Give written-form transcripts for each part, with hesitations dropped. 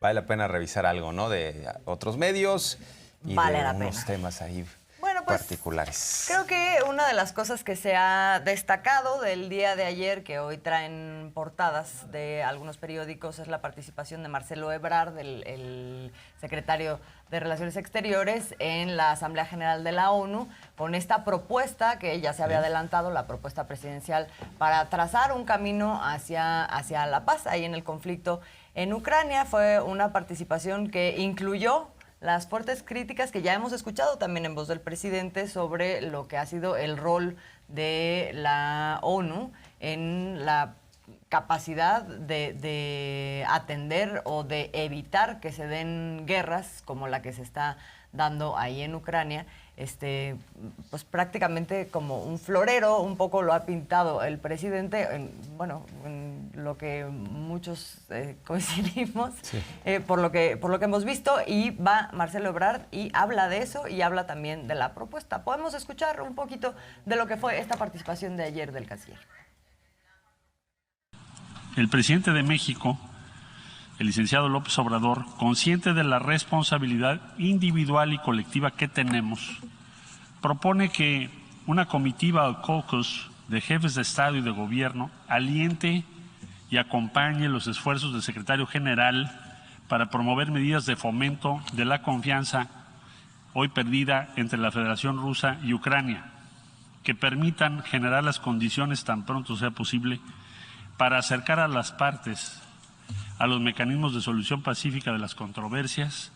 vale la pena revisar algo, ¿no? De otros medios y vale de la unos pena. temas ahí Bueno, pues, particulares. creo que una de las cosas que se ha destacado del día de ayer, que hoy traen portadas de algunos periódicos, es la participación de Marcelo Ebrard, el secretario de Relaciones Exteriores, en la Asamblea General de la ONU, con esta propuesta que ya se había adelantado, la propuesta presidencial para trazar un camino hacia la paz ahí en el conflicto en Ucrania. Fue una participación que incluyó las fuertes críticas que ya hemos escuchado también en voz del presidente sobre lo que ha sido el rol de la ONU en la capacidad de atender o de evitar que se den guerras como la que se está dando ahí en Ucrania. Pues prácticamente como un florero, un poco lo ha pintado el presidente, en lo que muchos coincidimos, Sí. por lo que hemos visto, y va Marcelo Ebrard y habla de eso y habla también de la propuesta. Podemos escuchar un poquito de lo que fue esta participación de ayer del canciller. El presidente de México, el licenciado López Obrador, consciente de la responsabilidad individual y colectiva que tenemos, propone que una comitiva o caucus de jefes de Estado y de Gobierno aliente y acompañe los esfuerzos del secretario general para promover medidas de fomento de la confianza hoy perdida entre la Federación Rusa y Ucrania, que permitan generar las condiciones tan pronto sea posible para acercar a las partes a los mecanismos de solución pacífica de las controversias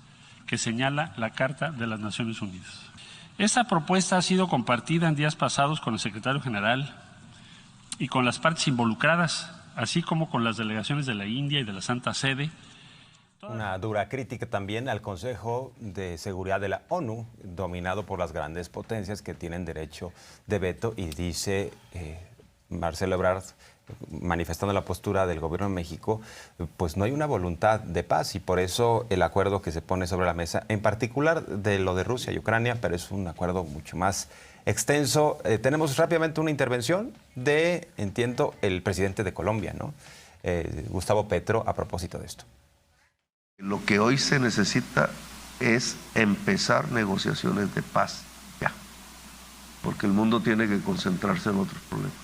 que señala la Carta de las Naciones Unidas. Esta propuesta ha sido compartida en días pasados con el secretario general y con las partes involucradas, así como con las delegaciones de la India y de la Santa Sede. Una dura crítica también al Consejo de Seguridad de la ONU, dominado por las grandes potencias que tienen derecho de veto, y dice Marcelo Ebrard, manifestando la postura del gobierno de México, pues no hay una voluntad de paz, y por eso el acuerdo que se pone sobre la mesa, en particular de lo de Rusia y Ucrania, pero es un acuerdo mucho más extenso. Tenemos rápidamente una intervención de, entiendo, el presidente de Colombia, ¿no? Gustavo Petro, a propósito de esto. Lo que hoy se necesita es empezar negociaciones de paz, ya, porque el mundo tiene que concentrarse en otros problemas.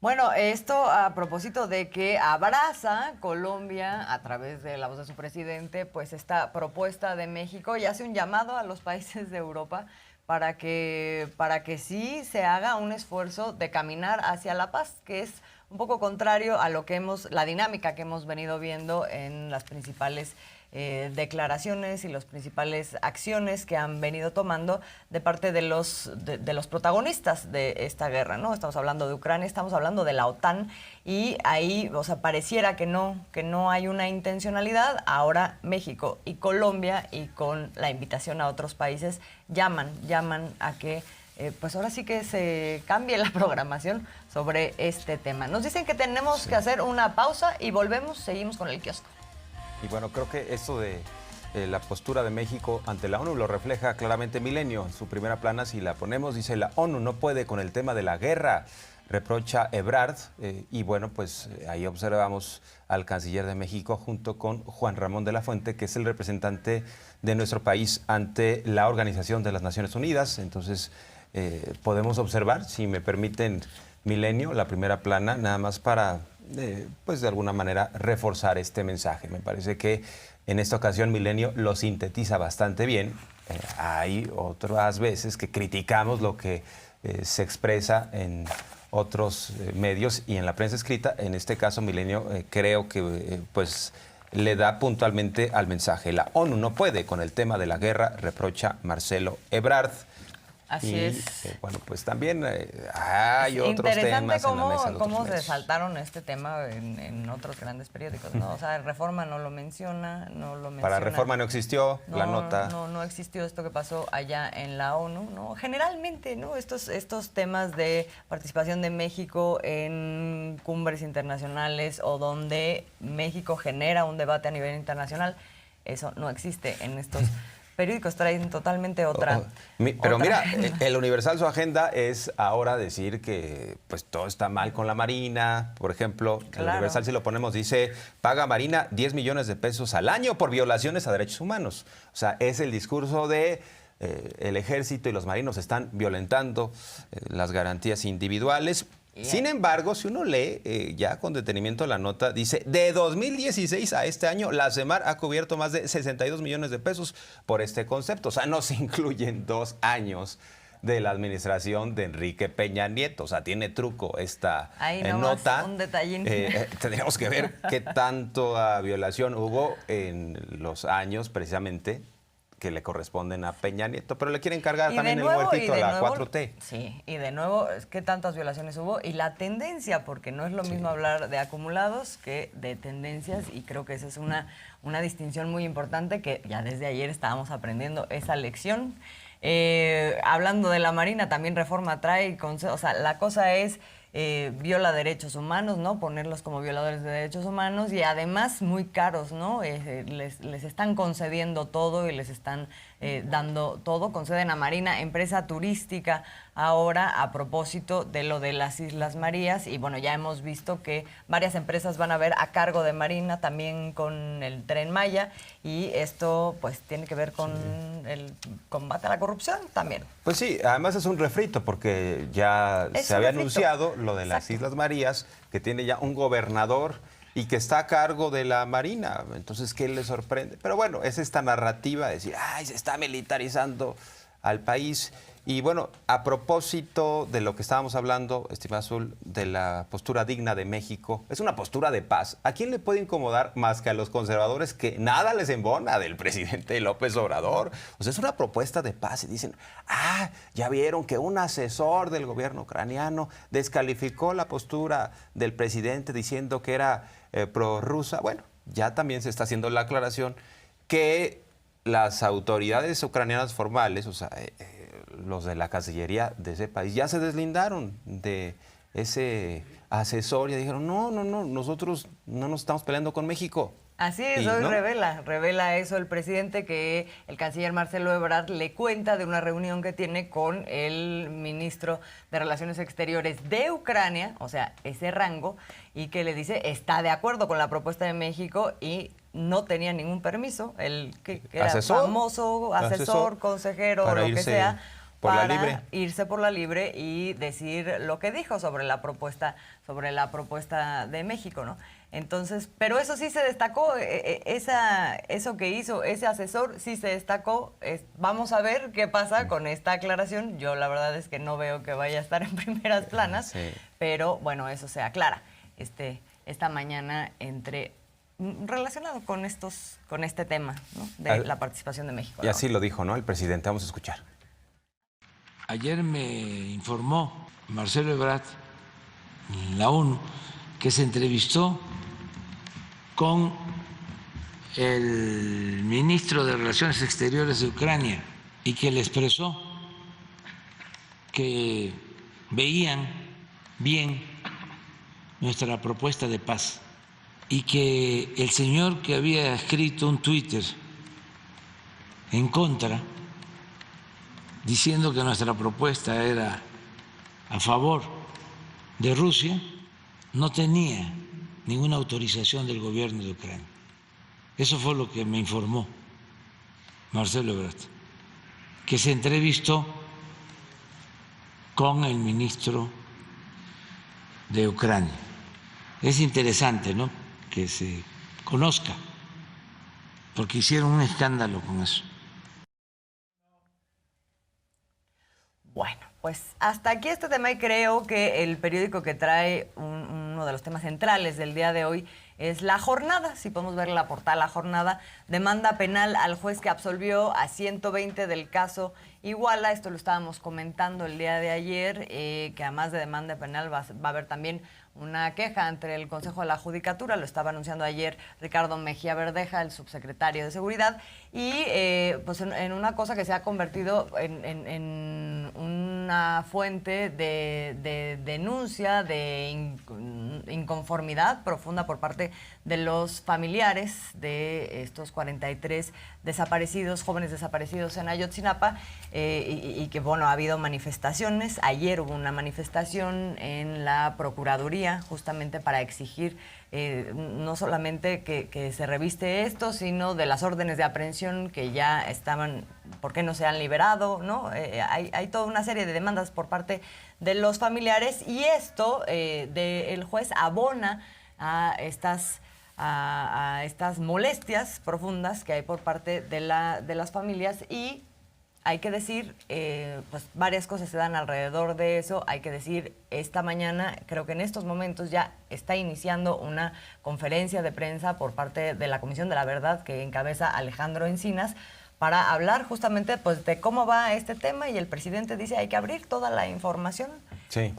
Bueno, esto a propósito de que abraza Colombia a través de la voz de su presidente, pues esta propuesta de México, y hace un llamado a los países de Europa para que sí se haga un esfuerzo de caminar hacia la paz, que es un poco contrario a lo que la dinámica que hemos venido viendo en las principales declaraciones y las principales acciones que han venido tomando de parte de los protagonistas de esta guerra, ¿no? Estamos hablando de Ucrania, estamos hablando de la OTAN, y ahí, o sea, pareciera que no hay una intencionalidad. Ahora México y Colombia, y con la invitación a otros países, llaman a que pues ahora sí que se cambie la programación sobre este tema. Nos dicen que tenemos que hacer una pausa y seguimos con el kiosco. Y bueno, creo que esto de la postura de México ante la ONU lo refleja claramente Milenio. En su primera plana, si la ponemos, dice: la ONU no puede con el tema de la guerra, reprocha Ebrard. Y bueno, pues ahí observamos al canciller de México junto con Juan Ramón de la Fuente, que es el representante de nuestro país ante la Organización de las Naciones Unidas. Entonces, podemos observar, si me permiten, Milenio, la primera plana, nada más para pues de alguna manera reforzar este mensaje. Me parece que en esta ocasión Milenio lo sintetiza bastante bien. Hay otras veces que criticamos lo que se expresa en otros medios y en la prensa escrita. En este caso Milenio creo que pues le da puntualmente al mensaje. La ONU no puede con el tema de la guerra, reprocha Marcelo Ebrard. Así es. Bueno, pues también hay otros temas en la mesa. Interesante cómo se saltaron este tema en otros grandes periódicos, ¿no? O sea, Reforma no lo menciona, Para Reforma no existió la nota. No existió esto que pasó allá en la ONU, ¿no? Generalmente, ¿no? Estos temas de participación de México en cumbres internacionales o donde México genera un debate a nivel internacional, eso no existe en estos periódicos traen totalmente otra. Pero otra mira, agenda. el Universal su agenda es ahora decir que pues todo está mal con la Marina. Por ejemplo, el Claro. Universal, si lo ponemos, dice, paga Marina 10 millones de pesos al año por violaciones a derechos humanos. O sea, es el discurso de el ejército y los marinos están violentando las garantías individuales. Sin embargo, si uno lee ya con detenimiento la nota, dice, de 2016 a este año, la CEMAR ha cubierto más de 62 millones de pesos por este concepto. O sea, no se incluyen 2 años de la administración de Enrique Peña Nieto. O sea, tiene truco esta Ahí nomás, nota. un detallín. Tendríamos que ver qué tanto violación hubo en los años precisamente que le corresponden a Peña Nieto, pero le quieren cargar también el muertito a la 4T. Sí, y de nuevo, ¿qué tantas violaciones hubo? Y la tendencia, porque no es lo mismo hablar de acumulados que de tendencias, y creo que esa es una distinción muy importante que ya desde ayer estábamos aprendiendo esa lección. Hablando de la Marina, también Reforma trae, o sea, la cosa es viola derechos humanos, ¿no? Ponerlos como violadores de derechos humanos y además muy caros, ¿no? Les están concediendo todo y les están dando todo. Conceden a Marina, empresa turística, ahora a propósito de lo de las Islas Marías. Y bueno, ya hemos visto que varias empresas van a ver a cargo de Marina también con el Tren Maya. Y esto pues tiene que ver con el combate a la corrupción también. Pues sí, además es un refrito porque ya Es se un había refrito. anunciado lo de las Exacto. Islas Marías, que tiene ya un gobernador y que está a cargo de la Marina. Entonces, ¿qué le sorprende? Pero bueno, es esta narrativa de decir, ay, se está militarizando al país. Y bueno, a propósito de lo que estábamos hablando, estimada Azul, de la postura digna de México, es una postura de paz. ¿A quién le puede incomodar más que a los conservadores que nada les embona del presidente López Obrador? O sea, es una propuesta de paz y dicen, ya vieron que un asesor del gobierno ucraniano descalificó la postura del presidente diciendo que era prorrusa. Bueno, ya también se está haciendo la aclaración que las autoridades ucranianas formales, o sea, los de la Cancillería de ese país, ya se deslindaron de ese asesor y dijeron, no, nosotros no nos estamos peleando con México. Así es, Y, hoy ¿no? revela eso el presidente, que el canciller Marcelo Ebrard le cuenta de una reunión que tiene con el ministro de Relaciones Exteriores de Ucrania, o sea, ese rango, y que le dice está de acuerdo con la propuesta de México y no tenía ningún permiso, el que era ¿Asesor? famoso asesor, consejero, para lo que irse sea, por la para libre. irse por la libre y decir lo que dijo sobre la propuesta de México, ¿no? Entonces, pero eso sí se destacó, eso que hizo ese asesor sí se destacó. Vamos a ver qué pasa con esta aclaración. Yo la verdad es que no veo que vaya a estar en primeras planas, Sí. pero bueno, eso se aclara esta mañana relacionado con este tema, ¿no? De la participación de México. Y así lo dijo, ¿no? El presidente. Vamos a escuchar. Ayer me informó Marcelo Ebrard, en la ONU, que se entrevistó con el ministro de Relaciones Exteriores de Ucrania y que le expresó que veían bien nuestra propuesta de paz y que el señor que había escrito un Twitter en contra, diciendo que nuestra propuesta era a favor de Rusia, no tenía ninguna autorización del gobierno de Ucrania. Eso fue lo que me informó Marcelo Ebrard, que se entrevistó con el ministro de Ucrania. Es interesante, ¿no?, que se conozca, porque hicieron un escándalo con eso. Bueno, pues hasta aquí este tema y creo que el periódico que trae uno de los temas centrales del día de hoy es La Jornada. Si podemos ver la portada, La Jornada demanda penal al juez que absolvió a 120 del caso Iguala. Esto lo estábamos comentando el día de ayer, que además de demanda penal va a haber también una queja ante el Consejo de la Judicatura, lo estaba anunciando ayer Ricardo Mejía Verdeja, el subsecretario de Seguridad, y pues en una cosa que se ha convertido en una fuente de denuncia, de inconformidad profunda por parte de los familiares de estos 43 desaparecidos, jóvenes desaparecidos en Ayotzinapa, y que, bueno, ha habido manifestaciones. Ayer hubo una manifestación en la Procuraduría justamente para exigir no solamente que se reviste esto, sino de las órdenes de aprehensión que ya estaban, ¿por qué no se han liberado? ¿No? Hay toda una serie de demandas por parte de los familiares, y esto del juez abona a estas molestias profundas que hay por parte de las familias. Y hay que decir, pues varias cosas se dan alrededor de eso. Hay que decir, esta mañana, creo que en estos momentos ya está iniciando una conferencia de prensa por parte de la Comisión de la Verdad que encabeza Alejandro Encinas, para hablar justamente pues de cómo va este tema, y el presidente dice hay que abrir toda la información sí.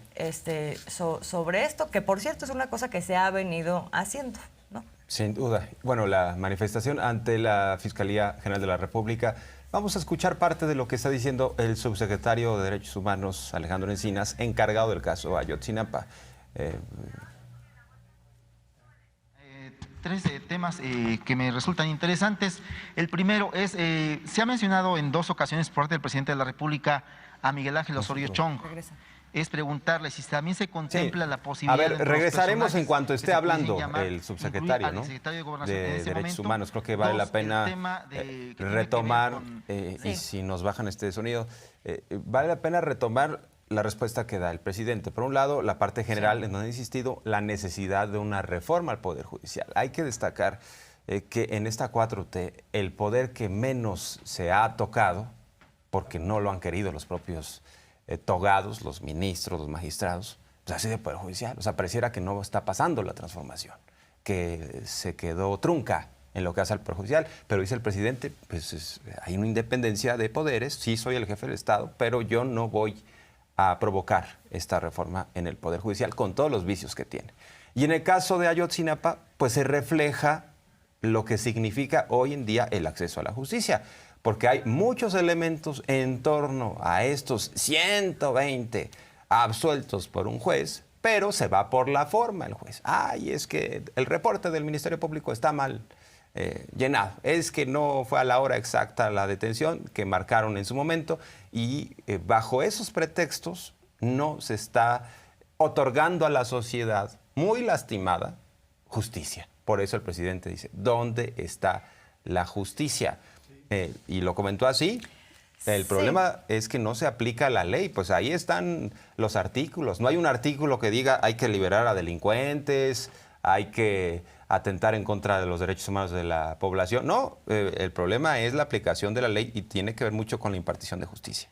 Sobre esto, que por cierto es una cosa que se ha venido haciendo, ¿no? Sin duda. Bueno, la manifestación ante la Fiscalía General de la República. Vamos a escuchar parte de lo que está diciendo el subsecretario de Derechos Humanos, Alejandro Encinas, encargado del caso Ayotzinapa. Tres temas que me resultan interesantes. El primero es, se ha mencionado en 2 ocasiones por parte del presidente de la República a Miguel Ángel Osorio Chong. Es preguntarle si también se contempla la posibilidad... A ver, regresaremos en cuanto esté hablando el subsecretario, ¿no? De Derechos Humanos. Creo que vale la pena retomar, y si nos bajan este sonido, vale la pena retomar la respuesta que da el presidente. Por un lado, la parte general, en donde ha insistido la necesidad de una reforma al Poder Judicial. Hay que destacar que en esta 4T, el poder que menos se ha tocado, porque no lo han querido los propios togados, los ministros, los magistrados, pues así de Poder Judicial. O sea, pareciera que no está pasando la transformación, que se quedó trunca en lo que hace al Poder Judicial. Pero dice el presidente, pues hay una independencia de poderes, sí soy el jefe del Estado, pero yo no voy a provocar esta reforma en el Poder Judicial con todos los vicios que tiene. Y en el caso de Ayotzinapa, pues se refleja lo que significa hoy en día el acceso a la justicia, porque hay muchos elementos en torno a estos 120 absueltos por un juez, pero se va por la forma el juez. Ay, es que el reporte del Ministerio Público está mal llenado, es que no fue a la hora exacta la detención que marcaron en su momento, y bajo esos pretextos no se está otorgando a la sociedad, muy lastimada, justicia. Por eso el presidente dice, ¿dónde está la justicia? Y lo comentó así. El problema es que no se aplica la ley. Pues ahí están los artículos. No hay un artículo que diga hay que liberar a delincuentes, hay que atentar en contra de los derechos humanos de la población. No, el problema es la aplicación de la ley, y tiene que ver mucho con la impartición de justicia.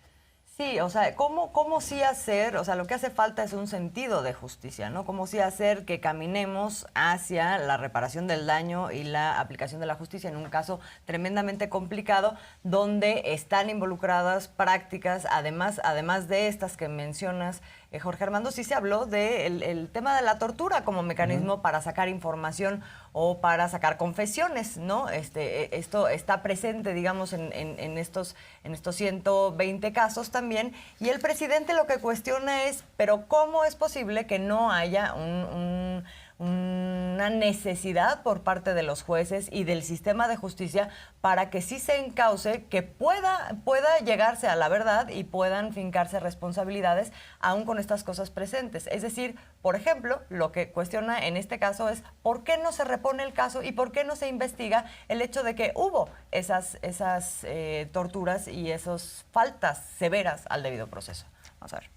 Sí, o sea, ¿cómo sí hacer? O sea, lo que hace falta es un sentido de justicia, ¿no? ¿Cómo sí hacer que caminemos hacia la reparación del daño y la aplicación de la justicia en un caso tremendamente complicado, donde están involucradas prácticas, además de estas que mencionas, Jorge Armando? Sí se habló del tema de la tortura como mecanismo para sacar información o para sacar confesiones, ¿no? Esto está presente, digamos, en estos 120 casos también. Y el presidente lo que cuestiona es, pero ¿cómo es posible que no haya una necesidad por parte de los jueces y del sistema de justicia para que sí se encauce, que pueda llegarse a la verdad y puedan fincarse responsabilidades aún con estas cosas presentes? Es decir, por ejemplo, lo que cuestiona en este caso es ¿por qué no se repone el caso y por qué no se investiga el hecho de que hubo esas torturas y esas faltas severas al debido proceso? Vamos a ver.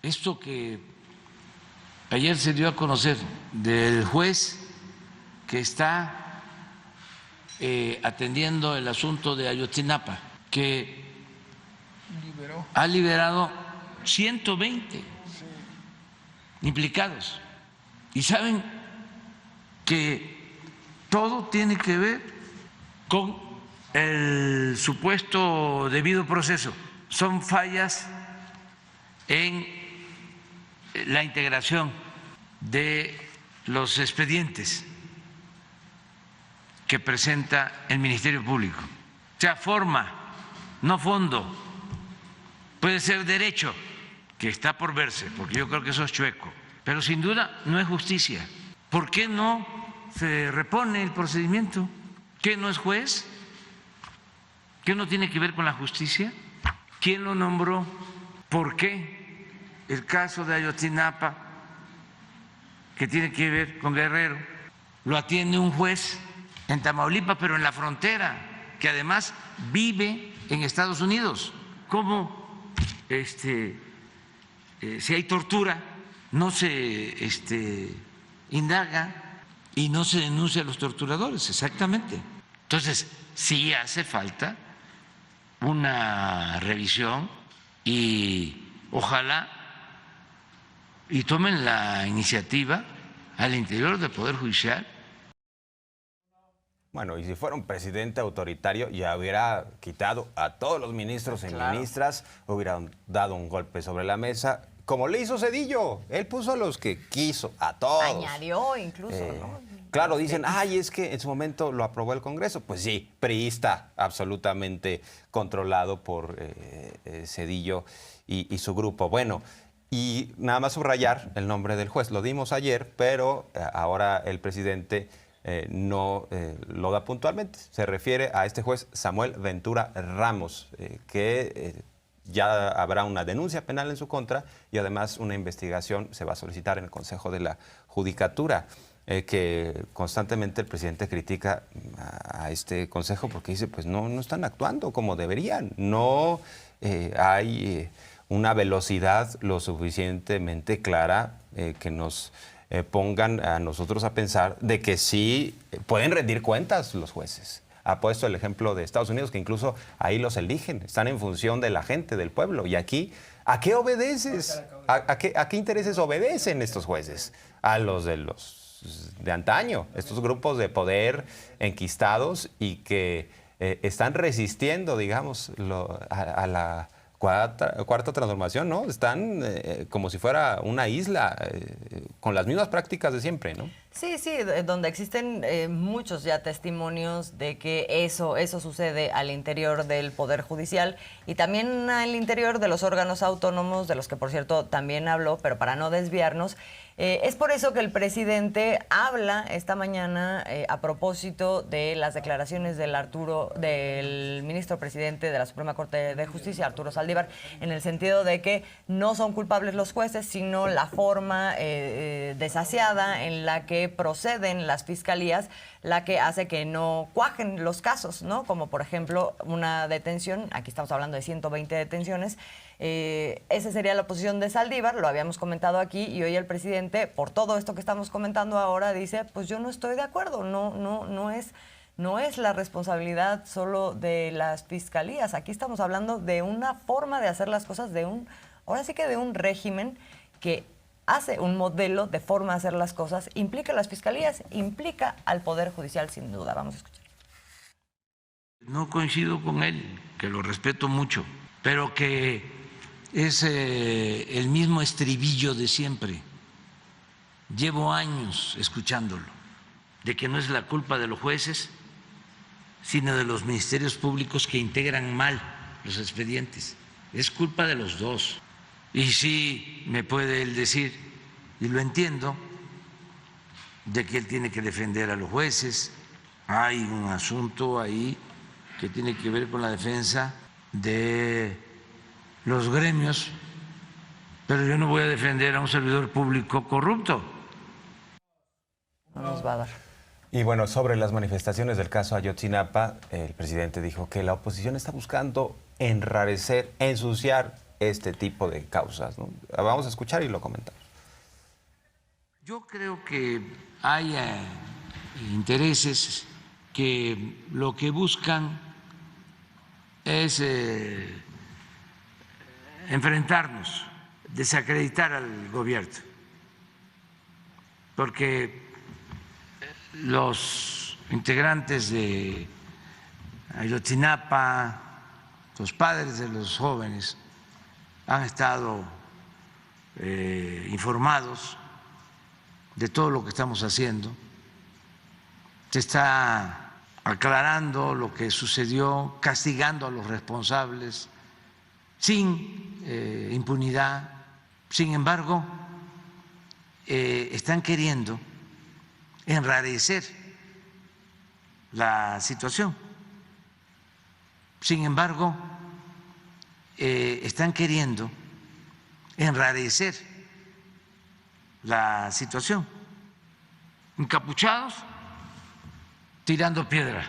Esto que ayer se dio a conocer del juez que está atendiendo el asunto de Ayotzinapa, que ha liberado 120 implicados. Y saben que todo tiene que ver con el supuesto debido proceso. Son fallas en la integración de los expedientes que presenta el Ministerio Público. O sea, forma, no fondo. Puede ser derecho, que está por verse, porque yo creo que eso es chueco, pero sin duda no es justicia. ¿Por qué no se repone el procedimiento? ¿Qué no es juez? ¿Qué no tiene que ver con la justicia? ¿Quién lo nombró? ¿Por qué el caso de Ayotzinapa, que tiene que ver con Guerrero, lo atiende un juez en Tamaulipas, pero en la frontera, que además vive en Estados Unidos? ¿Cómo si hay tortura no se indaga y no se denuncia a los torturadores? Exactamente. Entonces, sí hace falta una revisión y ojalá y tomen la iniciativa al interior del Poder Judicial. Bueno, y si fuera un presidente autoritario, ya hubiera quitado a todos los ministros y ministras, hubiera dado un golpe sobre la mesa, como le hizo Zedillo. Él puso a los que quiso, a todos. Añadió incluso, ¿no? Claro, dicen, ay, es que en su momento lo aprobó el Congreso. Pues sí, priista, absolutamente controlado por Zedillo y su grupo. Bueno, y nada más subrayar el nombre del juez. Lo dimos ayer, pero ahora el presidente no lo da puntualmente. Se refiere a este juez Samuel Ventura Ramos, que ya habrá una denuncia penal en su contra y además una investigación se va a solicitar en el Consejo de la Judicatura. Que constantemente el presidente critica a este consejo porque dice, pues no están actuando como deberían, no hay una velocidad lo suficientemente clara que nos pongan a nosotros a pensar de que sí pueden rendir cuentas los jueces. Ha puesto el ejemplo de Estados Unidos, que incluso ahí los eligen, están en función de la gente, del pueblo. Y aquí, ¿a qué obedeces? ¿A qué intereses obedecen estos jueces? A los de antaño, estos grupos de poder enquistados y que están resistiendo, digamos, a la cuarta transformación, ¿no? Están como si fuera una isla, con las mismas prácticas de siempre, ¿no? Sí, donde existen muchos ya testimonios de que eso sucede al interior del Poder Judicial y también al interior de los órganos autónomos, de los que, por cierto, también habló, pero para no desviarnos. Es por eso que el presidente habla esta mañana a propósito de las declaraciones del ministro presidente de la Suprema Corte de Justicia, Arturo Saldívar, en el sentido de que no son culpables los jueces, sino la forma desasiada en la que proceden las fiscalías, la que hace que no cuajen los casos, ¿no? Como por ejemplo una detención, aquí estamos hablando de 120 detenciones. Esa sería la posición de Saldívar, lo habíamos comentado aquí, y hoy el presidente, por todo esto que estamos comentando ahora, dice, pues yo no estoy de acuerdo, no es la responsabilidad solo de las fiscalías. Aquí estamos hablando de una forma de hacer las cosas, ahora sí que de un régimen que hace un modelo de forma de hacer las cosas, implica a las fiscalías, implica al Poder Judicial, sin duda. Vamos a escuchar. No coincido con él, que lo respeto mucho, pero que es el mismo estribillo de siempre. Llevo años escuchándolo, de que no es la culpa de los jueces, sino de los ministerios públicos que integran mal los expedientes. Es culpa de los dos. Y sí me puede él decir, y lo entiendo, de que él tiene que defender a los jueces. Hay un asunto ahí que tiene que ver con la defensa de los gremios, pero yo no voy a defender a un servidor público corrupto. No nos va a dar. Y bueno, sobre las manifestaciones del caso Ayotzinapa, el presidente dijo que la oposición está buscando enrarecer, ensuciar este tipo de causas, ¿no? Vamos a escuchar y lo comentamos. Yo creo que hay intereses que lo que buscan es enfrentarnos, desacreditar al gobierno, porque los integrantes de Ayotzinapa, los padres de los jóvenes, han estado informados de todo lo que estamos haciendo. Se está aclarando lo que sucedió, castigando a los responsables sin impunidad. Sin embargo, están queriendo enrarecer la situación. Sin embargo, están queriendo enrarecer la situación. Encapuchados, tirando piedra.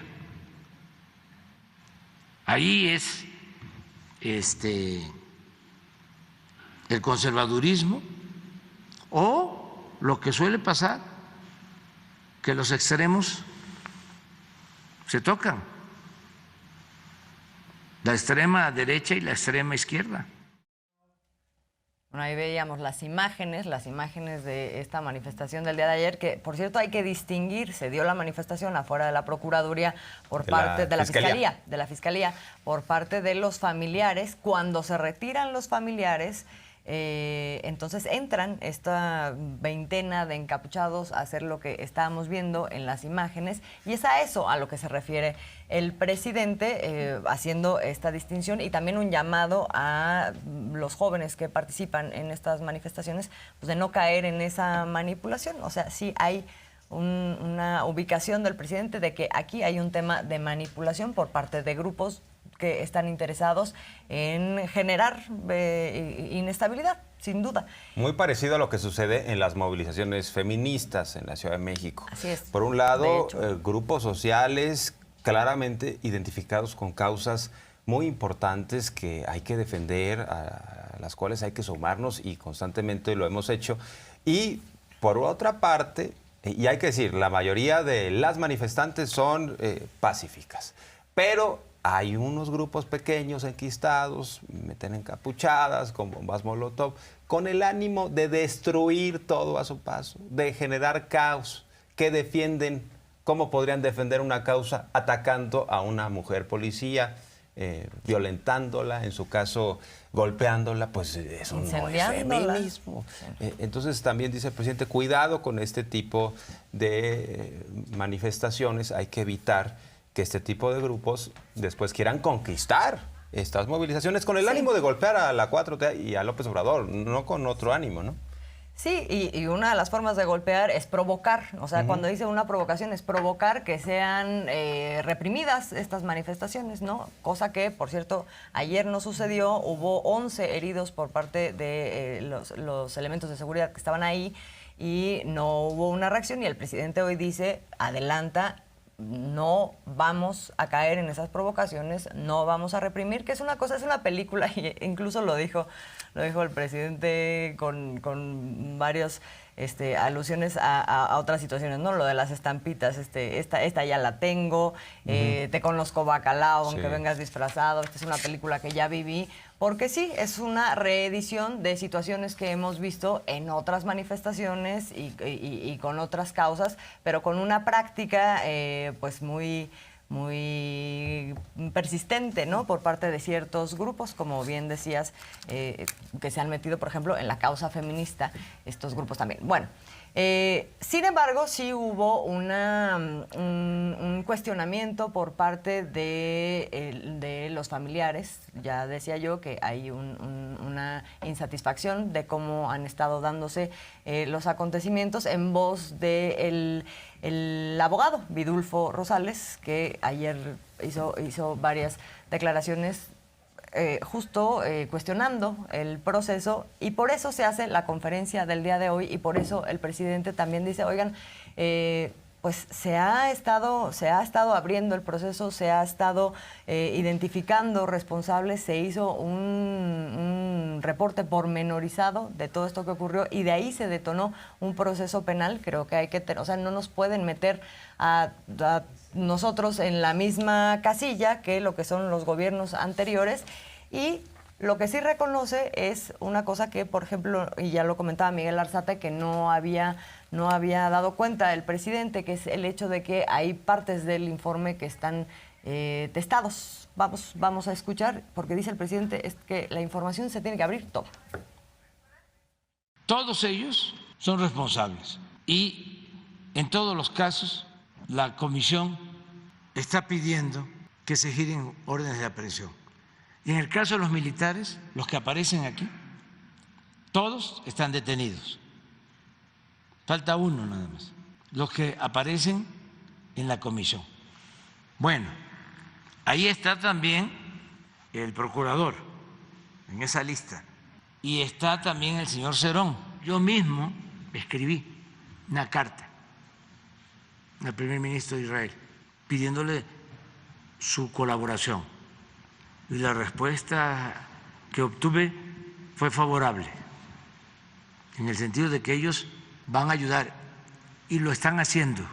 Ahí es el conservadurismo o lo que suele pasar, que los extremos se tocan, la extrema derecha y la extrema izquierda. Bueno, ahí veíamos las imágenes de esta manifestación del día de ayer, que por cierto hay que distinguir, se dio la manifestación afuera de la Procuraduría por parte de la Fiscalía, por parte de los familiares. Cuando se retiran los familiares, entonces entran esta veintena de encapuchados a hacer lo que estábamos viendo en las imágenes, y es a eso a lo que se refiere el presidente, haciendo esta distinción y también un llamado a los jóvenes que participan en estas manifestaciones, pues de no caer en esa manipulación. O sea, sí hay una ubicación del presidente de que aquí hay un tema de manipulación por parte de grupos que están interesados en generar inestabilidad, sin duda. Muy parecido a lo que sucede en las movilizaciones feministas en la Ciudad de México. Así es. Por un lado, grupos sociales claramente identificados con causas muy importantes que hay que defender, a las cuales hay que sumarnos, y constantemente lo hemos hecho. Y por otra parte, y hay que decir, la mayoría de las manifestantes son pacíficas, pero hay unos grupos pequeños enquistados, meten encapuchadas con bombas molotov, con el ánimo de destruir todo a su paso, de generar caos, que defienden. ¿Cómo podrían defender una causa atacando a una mujer policía, violentándola, en su caso golpeándola? Pues eso no es feminismo. Entonces también dice el presidente, cuidado con este tipo de manifestaciones, hay que evitar que este tipo de grupos después quieran conquistar estas movilizaciones con el ánimo de golpear a la 4T y a López Obrador, no con otro ánimo, ¿no? Sí, y una de las formas de golpear es provocar. O sea, cuando dice una provocación es provocar que sean reprimidas estas manifestaciones, ¿no? Cosa que, por cierto, ayer no sucedió. Hubo 11 heridos por parte de los elementos de seguridad que estaban ahí y no hubo una reacción. Y el presidente hoy dice, adelanta, no vamos a caer en esas provocaciones, no vamos a reprimir, que es una cosa, es una película, y incluso lo dijo el presidente con varios alusiones a otras situaciones, ¿no? Lo de las estampitas, esta ya la tengo, te conozco bacalao, aunque vengas disfrazado, esta es una película que ya viví, porque sí, es una reedición de situaciones que hemos visto en otras manifestaciones y con otras causas, pero con una práctica pues muy persistente, ¿no? Por parte de ciertos grupos, como bien decías, que se han metido, por ejemplo, en la causa feminista, estos grupos también. Bueno, sin embargo, sí hubo un cuestionamiento por parte de los familiares. Ya decía yo que hay una insatisfacción de cómo han estado dándose los acontecimientos, en voz de el abogado Vidulfo Rosales, que ayer hizo varias declaraciones justo cuestionando el proceso, y por eso se hace la conferencia del día de hoy, y por eso el presidente también dice, oigan, pues se ha estado abriendo el proceso, se ha estado identificando responsables, se hizo un reporte pormenorizado de todo esto que ocurrió, y de ahí se detonó un proceso penal. Creo que o sea, no nos pueden meter a nosotros en la misma casilla que lo que son los gobiernos anteriores. Y lo que sí reconoce es una cosa que, por ejemplo, y ya lo comentaba Miguel Arzate, que no había dado cuenta el presidente, que es el hecho de que hay partes del informe que están testados. Vamos a escuchar, porque dice el presidente es que la información se tiene que abrir toda. Todos ellos son responsables y en todos los casos la comisión está pidiendo que se giren órdenes de aprehensión. Y en el caso de los militares, los que aparecen aquí, todos están detenidos. Falta uno nada más, los que aparecen en la comisión. Bueno, ahí está también el procurador en esa lista y está también el señor Cerón. Yo mismo escribí una carta al primer ministro de Israel pidiéndole su colaboración y la respuesta que obtuve fue favorable, en el sentido de que ellos van a ayudar y lo están haciendo.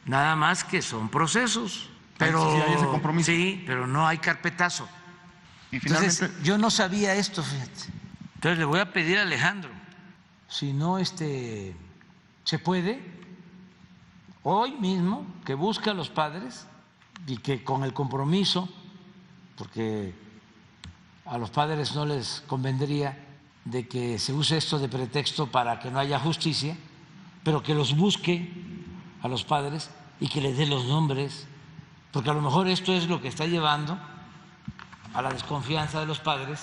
Nada más que son procesos, pero sí hay ese compromiso. Sí, pero no hay carpetazo. Y finalmente, Entonces, yo no sabía esto, fíjate. Entonces le voy a pedir a Alejandro, si no se puede, hoy mismo que busque a los padres y que con el compromiso, porque a los padres no les convendría de que se use esto de pretexto para que no haya justicia, pero que los busque a los padres y que les dé los nombres, porque a lo mejor esto es lo que está llevando a la desconfianza de los padres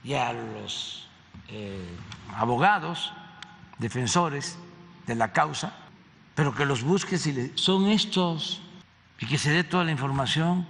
y a los abogados, defensores de la causa, pero que los busque si son estos y que se dé toda la información.